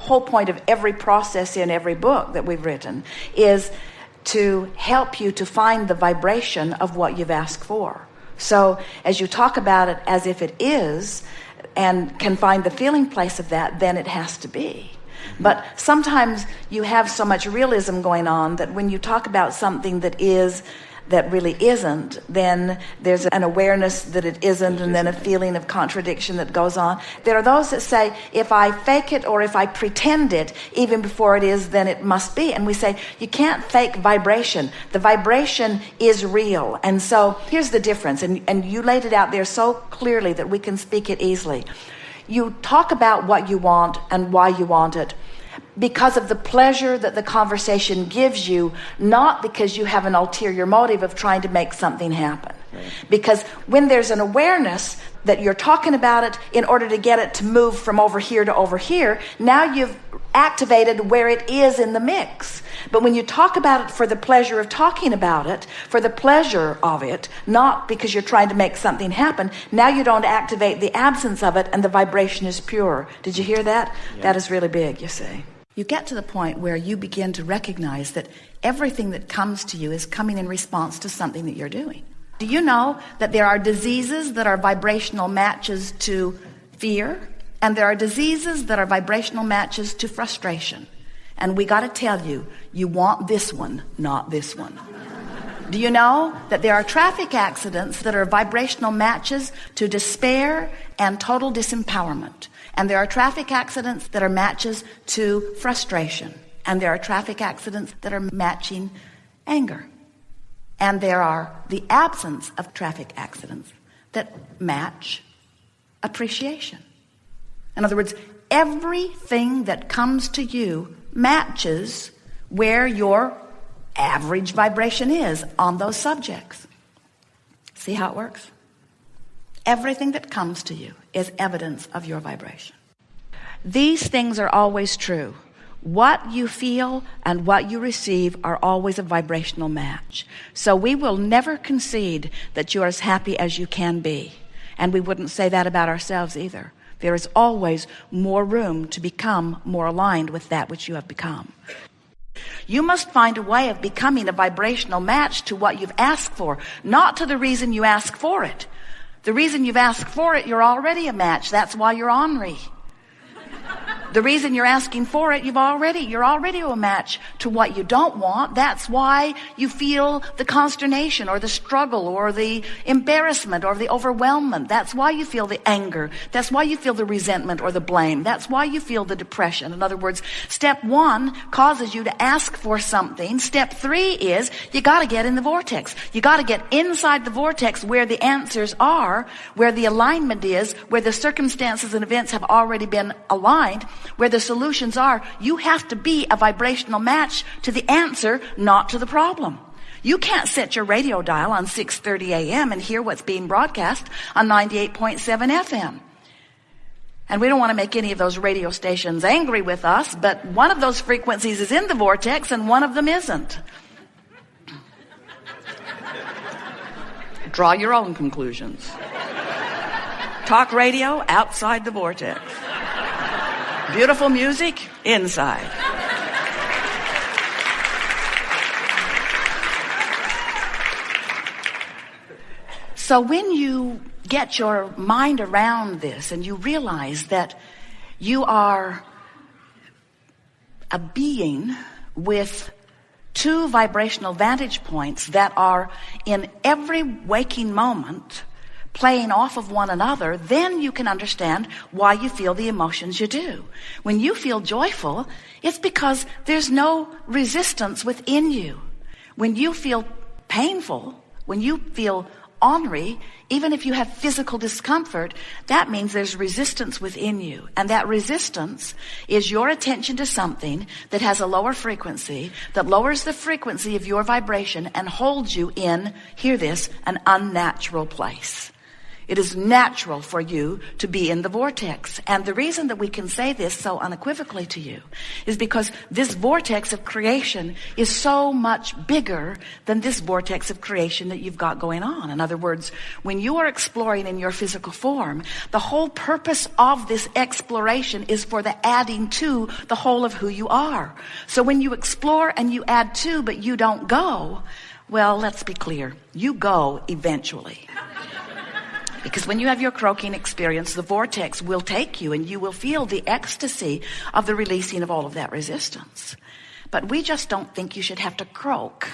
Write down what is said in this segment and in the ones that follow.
whole point of every process in every book that we've written is to help you to find the vibration of what you've asked for. So as you talk about it as if it is and can find the feeling place of that, then it has to be. But sometimes you have so much realism going on that when you talk about something that is, that really isn't, then there's an awareness that it isn't, and then a feeling of contradiction that goes on. There are those that say, if I fake it or if I pretend it, even before it is, then it must be. And we say, you can't fake vibration. The vibration is real. And so here's the difference, and you laid it out there so clearly that we can speak it easily. You talk about what you want and why you want it because of the pleasure that the conversation gives you, not because you have an ulterior motive of trying to make something happen. Right. Because when there's an awareness that you're talking about it in order to get it to move from over here to over here, now you've activated where it is in the mix. But when you talk about it for the pleasure of talking about it, for the pleasure of it, not because you're trying to make something happen, now you don't activate the absence of it and the vibration is pure. Did you hear that? Yeah. That is really big, you see. You get to the point where you begin to recognize that everything that comes to you is coming in response to something that you're doing. Do you know that there are diseases that are vibrational matches to fear, and there are diseases that are vibrational matches to frustration? And we got to tell you, you want this one, not this one. Do you know that there are traffic accidents that are vibrational matches to despair and total disempowerment? And there are traffic accidents that are matches to frustration. And there are traffic accidents that are matching anger. And there are the absence of traffic accidents that match appreciation. In other words, everything that comes to you matches where your average vibration is on those subjects. See how it works? Everything that comes to you is evidence of your vibration. These things are always true. What you feel and what you receive are always a vibrational match. So we will never concede that you're as happy as you can be. And we wouldn't say that about ourselves either. There is always more room to become more aligned with that which you have become. You must find a way of becoming a vibrational match to what you've asked for, not to the reason you ask for it. The reason you've asked for it, you're already a match. That's why you're ornery. The reason you're asking for it, you're already a match to what you don't want. That's why you feel the consternation or the struggle or the embarrassment or the overwhelmment. That's why you feel the anger. That's why you feel the resentment or the blame. That's why you feel the depression. In other words, step 1 causes you to ask for something. Step 3 is you got to get in the vortex. You got to get inside the vortex where the answers are, where the alignment is, where the circumstances and events have already been aligned, where the solutions are. You have to be a vibrational match to the answer, not to the problem. You can't set your radio dial on 6:30 a.m. and hear what's being broadcast on 98.7 FM. And we don't want to make any of those radio stations angry with us, but one of those frequencies is in the vortex and one of them isn't. Draw your own conclusions. Talk radio outside the vortex. Beautiful music inside. So when you get your mind around this and you realize that you are a being with 2 vibrational vantage points that are in every waking moment playing off of one another, then you can understand why you feel the emotions you do. When you feel joyful, it's because there's no resistance within you. When you feel painful, when you feel ornery, even if you have physical discomfort, that means there's resistance within you. And that resistance is your attention to something that has a lower frequency, that lowers the frequency of your vibration and holds you in, hear this, an unnatural place. It is natural for you to be in the vortex. And the reason that we can say this so unequivocally to you is because this vortex of creation is so much bigger than this vortex of creation that you've got going on. In other words, when you are exploring in your physical form, the whole purpose of this exploration is for the adding to the whole of who you are. So when you explore and you add to, but you don't go, well, let's be clear. You go eventually. Because when you have your croaking experience, the vortex will take you and you will feel the ecstasy of the releasing of all of that resistance. But we just don't think you should have to croak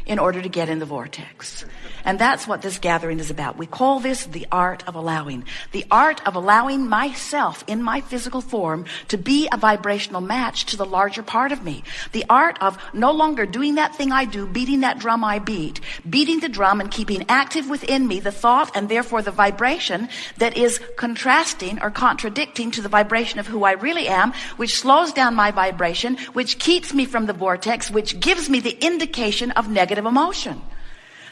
in order to get in the vortex. And that's what this gathering is about. We call this the art of allowing. The art of allowing myself in my physical form to be a vibrational match to the larger part of me. The art of no longer doing that thing I do, beating that drum I beat, beating the drum and keeping active within me the thought and therefore the vibration that is contrasting or contradicting to the vibration of who I really am, which slows down my vibration, which keeps me from the vortex, which gives me the indication of negative emotion.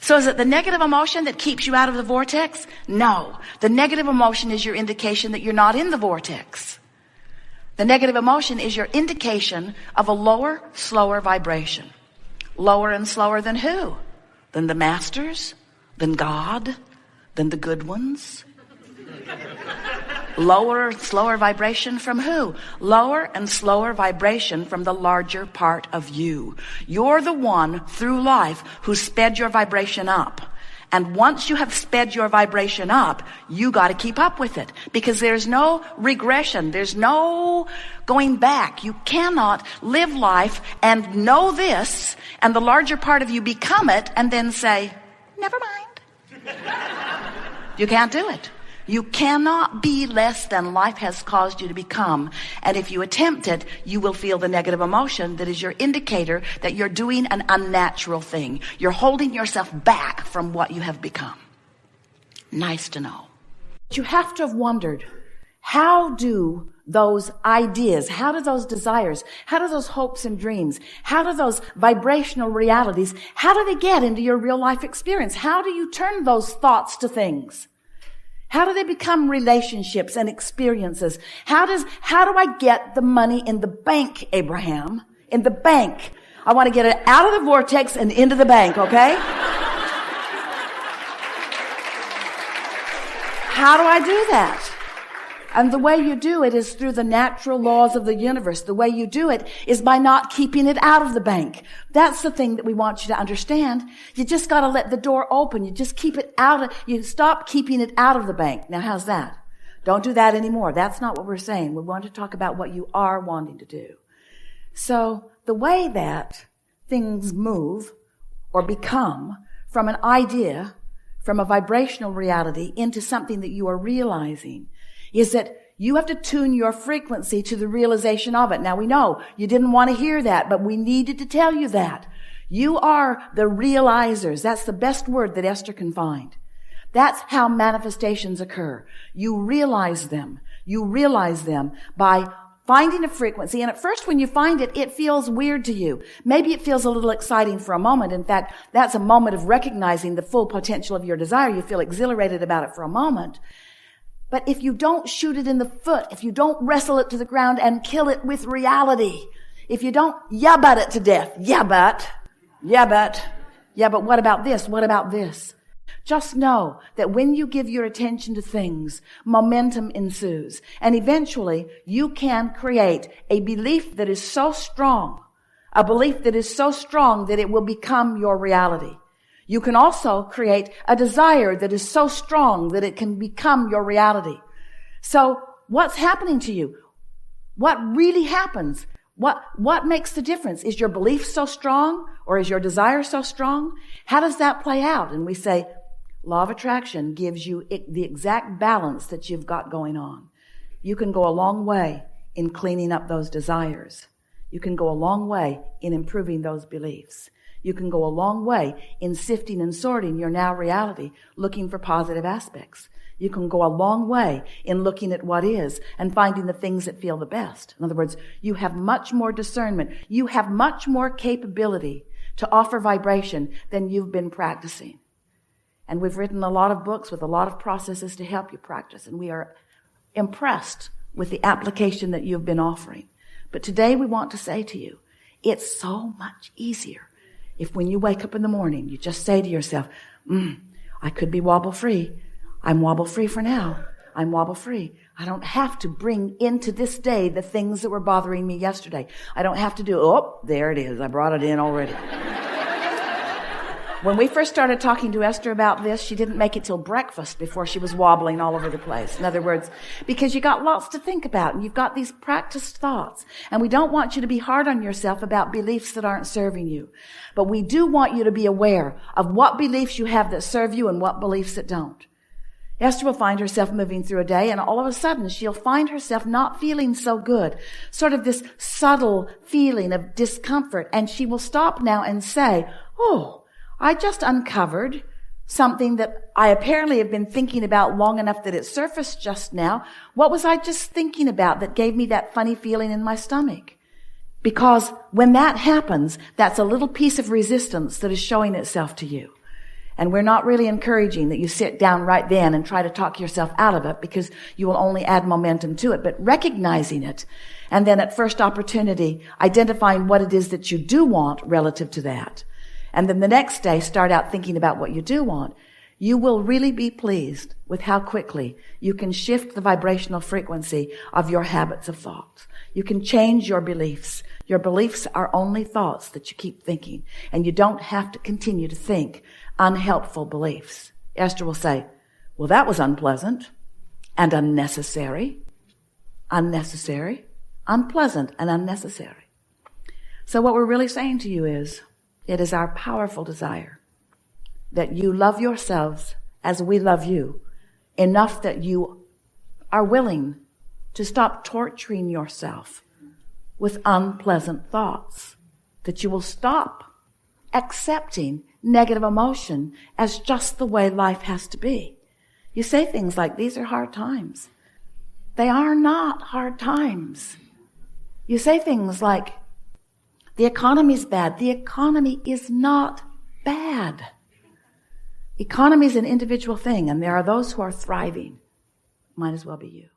So is it the negative emotion that keeps you out of the vortex? No. The negative emotion is your indication that you're not in the vortex. The negative emotion is your indication of a lower, slower vibration. Lower and slower than who? Than the masters? Than God? Than the good ones? Lower and slower vibration from who? Lower and slower vibration from the larger part of you. You're the one through life who sped your vibration up. And once you have sped your vibration up, you got to keep up with it. Because there's no regression. There's no going back. You cannot live life and know this and the larger part of you become it and then say, never mind. You can't do it. You cannot be less than life has caused you to become. And if you attempt it, you will feel the negative emotion that is your indicator that you're doing an unnatural thing. You're holding yourself back from what you have become. Nice to know. You have to have wondered, how do those ideas, how do those desires, how do those hopes and dreams, how do those vibrational realities, how do they get into your real life experience? How do you turn those thoughts to things? How do they become relationships and experiences? How do I get the money in the bank, Abraham? In the bank. I want to get it out of the vortex and into the bank, okay? How do I do that? And the way you do it is through the natural laws of the universe. The way you do it is by not keeping it out of the bank. That's the thing that we want you to understand. You just got to let the door open. You just keep it you stop keeping it out of the bank. Now, how's that? Don't do that anymore. That's not what we're saying. We want to talk about what you are wanting to do. So the way that things move or become from an idea, from a vibrational reality into something that you are realizing is that you have to tune your frequency to the realization of it. Now we know you didn't want to hear that, but we needed to tell you that. You are the realizers. That's the best word that Esther can find. That's how manifestations occur. You realize them. You realize them by finding a frequency. And at first when you find it, it feels weird to you. Maybe it feels a little exciting for a moment. In fact, that's a moment of recognizing the full potential of your desire. You feel exhilarated about it for a moment. But if you don't shoot it in the foot, if you don't wrestle it to the ground and kill it with reality, if you don't but it to death, but what about this? What about this? Just know that when you give your attention to things, momentum ensues. And eventually you can create a belief that is so strong, that it will become your reality. You can also create a desire that is so strong that it can become your reality. So what's happening to you? What really happens? What makes the difference? Is your belief so strong or is your desire so strong? How does that play out? And we say, law of attraction gives you the exact balance that you've got going on. You can go a long way in cleaning up those desires. You can go a long way in improving those beliefs. You can go a long way in sifting and sorting your now reality, looking for positive aspects. You can go a long way in looking at what is and finding the things that feel the best. In other words, you have much more discernment. You have much more capability to offer vibration than you've been practicing. And we've written a lot of books with a lot of processes to help you practice. And we are impressed with the application that you've been offering. But today we want to say to you, it's so much easier if when you wake up in the morning, you just say to yourself, I could be wobble-free. I'm wobble-free for now. I'm wobble-free. I don't have to bring into this day the things that were bothering me yesterday. I don't have to there it is. I brought it in already. When we first started talking to Esther about this, she didn't make it till breakfast before she was wobbling all over the place. In other words, because you got lots to think about and you've got these practiced thoughts. And we don't want you to be hard on yourself about beliefs that aren't serving you. But we do want you to be aware of what beliefs you have that serve you and what beliefs that don't. Esther will find herself moving through a day, and all of a sudden she'll find herself not feeling so good. Sort of this subtle feeling of discomfort. And she will stop now and say, I just uncovered something that I apparently have been thinking about long enough that it surfaced just now. What was I just thinking about that gave me that funny feeling in my stomach? Because when that happens, that's a little piece of resistance that is showing itself to you. And we're not really encouraging that you sit down right then and try to talk yourself out of it, because you will only add momentum to it. But recognizing it, and then at first opportunity, identifying what it is that you do want relative to that. And then the next day, start out thinking about what you do want. You will really be pleased with how quickly you can shift the vibrational frequency of your habits of thought. You can change your beliefs. Your beliefs are only thoughts that you keep thinking. And you don't have to continue to think unhelpful beliefs. Esther will say, well, that was unpleasant and unnecessary. Unnecessary, unpleasant, and unnecessary. So what we're really saying to you is, it is our powerful desire that you love yourselves as we love you, enough that you are willing to stop torturing yourself with unpleasant thoughts, that you will stop accepting negative emotion as just the way life has to be. You say things like, these are hard times. They are not hard times. You say things like, the economy's bad. The economy is not bad. Economy is an individual thing, and there are those who are thriving. Might as well be you.